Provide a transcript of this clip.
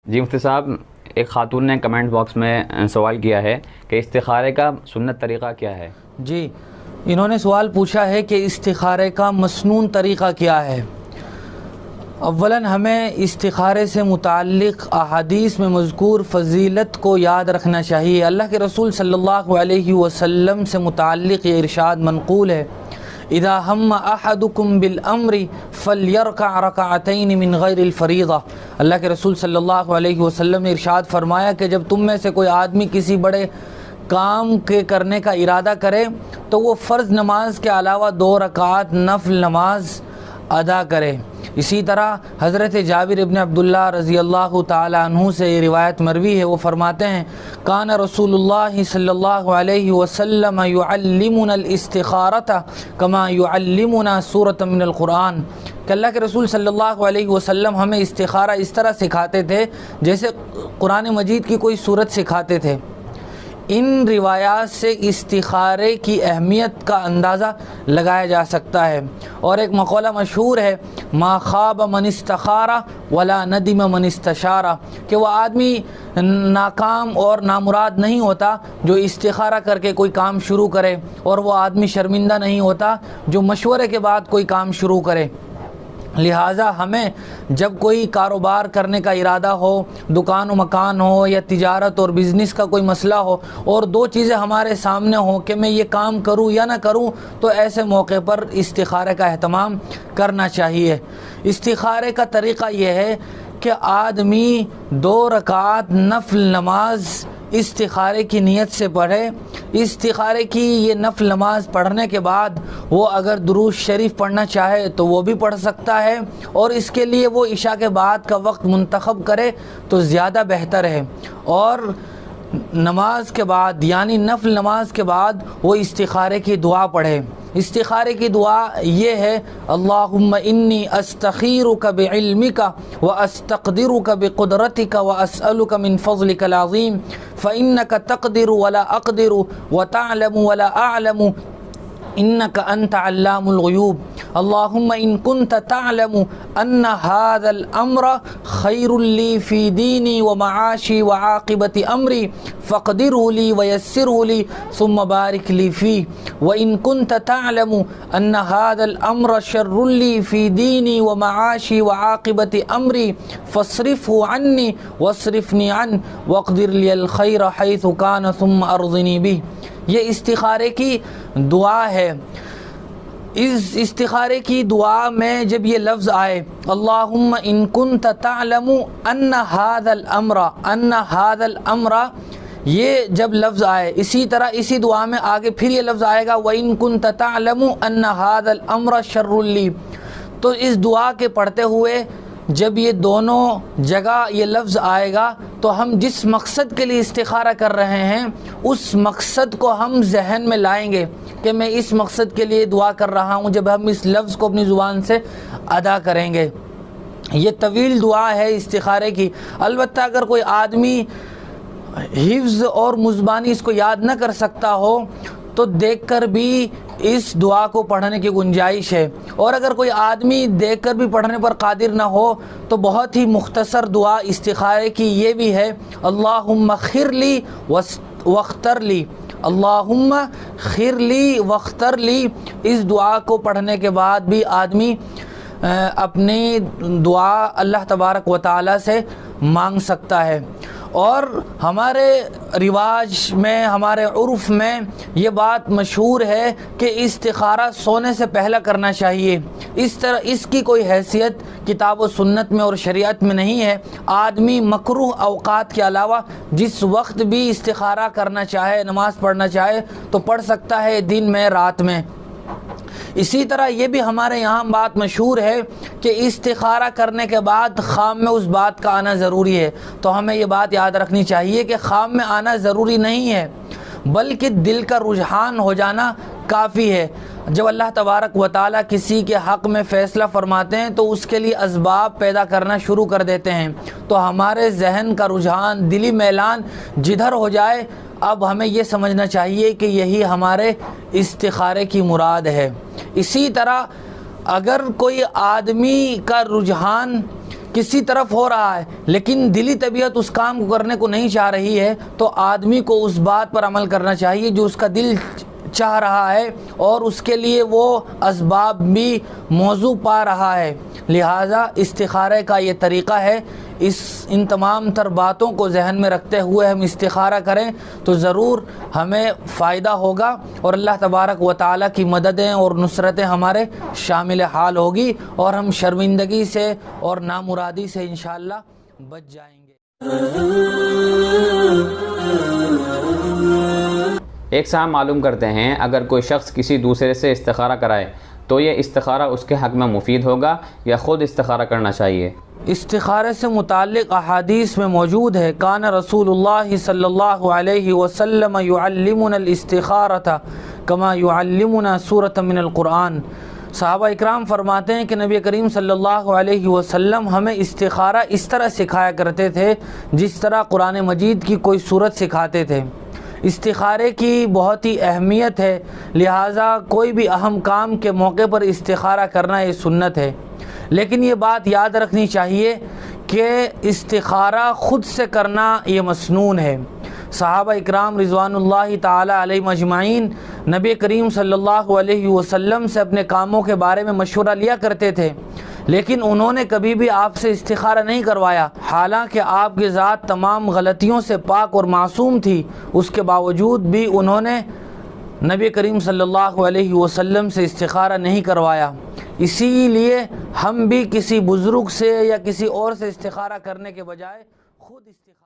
جی مفتی صاحب، ایک خاتون نے کمنٹ باکس میں سوال کیا ہے کہ استخارے کا سنت طریقہ کیا ہے؟ جی، انہوں نے سوال پوچھا ہے کہ استخارے کا مسنون طریقہ کیا ہے۔ اولاً ہمیں استخارے سے متعلق احادیث میں مذکور فضیلت کو یاد رکھنا چاہیے۔ اللہ کے رسول صلی اللہ علیہ وسلم سے متعلق یہ ارشاد منقول ہے، اذا ہم احدکم بالامر فلیرکع رکعتین من غیر الفریضہ۔ اللہ کے رسول صلی اللہ علیہ وسلم نے ارشاد فرمایا کہ جب تم میں سے کوئی آدمی کسی بڑے کام کے کرنے کا ارادہ کرے تو وہ فرض نماز کے علاوہ 2 رکعات نفل نماز ادا کرے۔ اسی طرح حضرت جابر ابن عبداللہ رضی اللہ تعالی عنہ سے یہ روایت مروی ہے، وہ فرماتے ہیں کان رسول اللہ صلی اللہ علیہ وسلم یعلمنا الاستخارۃ کما یعلمنا سورۃ من القرآن، کہ اللہ کے رسول صلی اللہ علیہ وسلم ہمیں استخارہ اس طرح سکھاتے تھے جیسے قرآن مجید کی کوئی سورت سکھاتے تھے۔ ان روایات سے استخارے کی اہمیت کا اندازہ لگایا جا سکتا ہے، اور ایک مقولہ مشہور ہے، ما خاب من استخار ولا ندم من استشار، کہ وہ آدمی ناکام اور نامراد نہیں ہوتا جو استخارہ کر کے کوئی کام شروع کرے، اور وہ آدمی شرمندہ نہیں ہوتا جو مشورے کے بعد کوئی کام شروع کرے۔ لہٰذا ہمیں جب کوئی کاروبار کرنے کا ارادہ ہو، دکان و مکان ہو یا تجارت اور بزنس کا کوئی مسئلہ ہو، اور 2 چیزیں ہمارے سامنے ہوں کہ میں یہ کام کروں یا نہ کروں، تو ایسے موقع پر استخارے کا اہتمام کرنا چاہیے۔ استخارے کا طریقہ یہ ہے کہ آدمی 2 رکعات نفل نماز استخارے کی نیت سے پڑھے۔ استخارے کی یہ نفل نماز پڑھنے کے بعد وہ اگر درود شریف پڑھنا چاہے تو وہ بھی پڑھ سکتا ہے، اور اس کے لیے وہ عشاء کے بعد کا وقت منتخب کرے تو زیادہ بہتر ہے، اور نماز کے بعد یعنی نفل نماز کے بعد وہ استخارے کی دعا پڑھے۔ استخارے کی دعا یہ ہے، اللہم انی استخیرک بعلمک واستقدرک بقدرتک واسألک من فضلک العظیم فإنک تقدر ولا اقدر وتعلم ولا اعلم انک انت علام الغیوب اللہم ان کنت تعلم ان هذا الامر خیر لی فی دینی ومعاشی وعاقبت امری فاقدره لی ویسره لی ثم بارک لی فیہ وان کنت تعلم ان هذا الامر شر لی فی دینی ومعاشی وعاقبت امری فاصرفه عنی واصرفنی عنہ واقدر لی الخیر حیث کان ثم ارضنی بہ۔ یہ استخارے کی دعا ہے۔ اس استخارے کی دعا میں جب یہ لفظ آئے اللہم ان کنت تعلم ان هذا الامر، یہ جب لفظ آئے، اسی طرح اسی دعا میں آگے پھر یہ لفظ آئے گا وَإِن كُنْتَ تَعْلَمُ أَنَّ هَذَا الْأَمْرَ شَرٌّ لِّي، تو اس دعا کے پڑھتے ہوئے جب یہ دونوں جگہ یہ لفظ آئے گا تو ہم جس مقصد کے لیے استخارہ کر رہے ہیں اس مقصد کو ہم ذہن میں لائیں گے کہ میں اس مقصد کے لیے دعا کر رہا ہوں، جب ہم اس لفظ کو اپنی زبان سے ادا کریں گے۔ یہ طویل دعا ہے استخارے کی۔ البتہ اگر کوئی آدمی حفظ اور مزبانی اس کو یاد نہ کر سکتا ہو تو دیکھ کر بھی اس دعا کو پڑھنے کی گنجائش ہے، اور اگر کوئی آدمی دیکھ کر بھی پڑھنے پر قادر نہ ہو تو بہت ہی مختصر دعا استخارے کی یہ بھی ہے، اللہم خر لی واختر لی، اللہم خر لی واختر لی۔ اس دعا کو پڑھنے کے بعد بھی آدمی اپنی دعا اللہ تبارک و تعالی سے مانگ سکتا ہے۔ اور ہمارے رواج میں، ہمارے عرف میں یہ بات مشہور ہے کہ استخارہ سونے سے پہلا کرنا چاہیے۔ اس طرح اس کی کوئی حیثیت کتاب و سنت میں اور شریعت میں نہیں ہے۔ آدمی مکروہ اوقات کے علاوہ جس وقت بھی استخارہ کرنا چاہے، نماز پڑھنا چاہے تو پڑھ سکتا ہے، دن میں، رات میں۔ اسی طرح یہ بھی ہمارے یہاں بات مشہور ہے کہ استخارہ کرنے کے بعد خواب میں اس بات کا آنا ضروری ہے، تو ہمیں یہ بات یاد رکھنی چاہیے کہ خواب میں آنا ضروری نہیں ہے، بلکہ دل کا رجحان ہو جانا کافی ہے۔ جب اللہ تبارک و تعالیٰ کسی کے حق میں فیصلہ فرماتے ہیں تو اس کے لیے اسباب پیدا کرنا شروع کر دیتے ہیں، تو ہمارے ذہن کا رجحان، دلی میلان جدھر ہو جائے، اب ہمیں یہ سمجھنا چاہیے کہ یہی ہمارے استخارے کی مراد ہے۔ اسی طرح اگر کوئی آدمی کا رجحان کسی طرف ہو رہا ہے لیکن دلی طبیعت اس کام کو کرنے کو نہیں چاہ رہی ہے، تو آدمی کو اس بات پر عمل کرنا چاہیے جو اس کا دل چاہ رہا ہے اور اس کے لیے وہ اسباب بھی موضوع پا رہا ہے۔ لہٰذا استخارہ کا یہ طریقہ ہے، ان تمام تر باتوں کو ذہن میں رکھتے ہوئے ہم استخارہ کریں تو ضرور ہمیں فائدہ ہوگا اور اللہ تبارک و تعالیٰ کی مددیں اور نصرتیں ہمارے شامل حال ہوگی اور ہم شرمندگی سے اور نامرادی سے انشاءاللہ بچ جائیں گے۔ ایک سے ہم معلوم کرتے ہیں اگر کوئی شخص کسی دوسرے سے استخارہ کرائے تو یہ استخارہ اس کے حق میں مفید ہوگا یا خود استخارہ کرنا چاہیے؟ استخارے سے متعلق احادیث میں موجود ہے، کان رسول اللہ صلی اللہ علیہ وسلم یعلمنا الاستخارۃ کما یعلمنا سورۃ من القرآن۔ صحابہ اکرام فرماتے ہیں کہ نبی کریم صلی اللہ علیہ وسلم ہمیں استخارہ اس طرح سکھایا کرتے تھے جس طرح قرآن مجید کی کوئی سورت سکھاتے تھے۔ استخارے کی بہت ہی اہمیت ہے، لہٰذا کوئی بھی اہم کام کے موقع پر استخارہ کرنا یہ سنت ہے، لیکن یہ بات یاد رکھنی چاہیے کہ استخارہ خود سے کرنا یہ مسنون ہے۔ صحابہ اکرام رضوان اللہ تعالی علیہم اجمعین نبی کریم صلی اللہ علیہ وسلم سے اپنے کاموں کے بارے میں مشورہ لیا کرتے تھے، لیکن انہوں نے کبھی بھی آپ سے استخارہ نہیں کروایا، حالانکہ آپ کی ذات تمام غلطیوں سے پاک اور معصوم تھی، اس کے باوجود بھی انہوں نے نبی کریم صلی اللہ علیہ وسلم سے استخارہ نہیں کروایا۔ اسی لیے ہم بھی کسی بزرگ سے یا کسی اور سے استخارہ کرنے کے بجائے خود استخارہ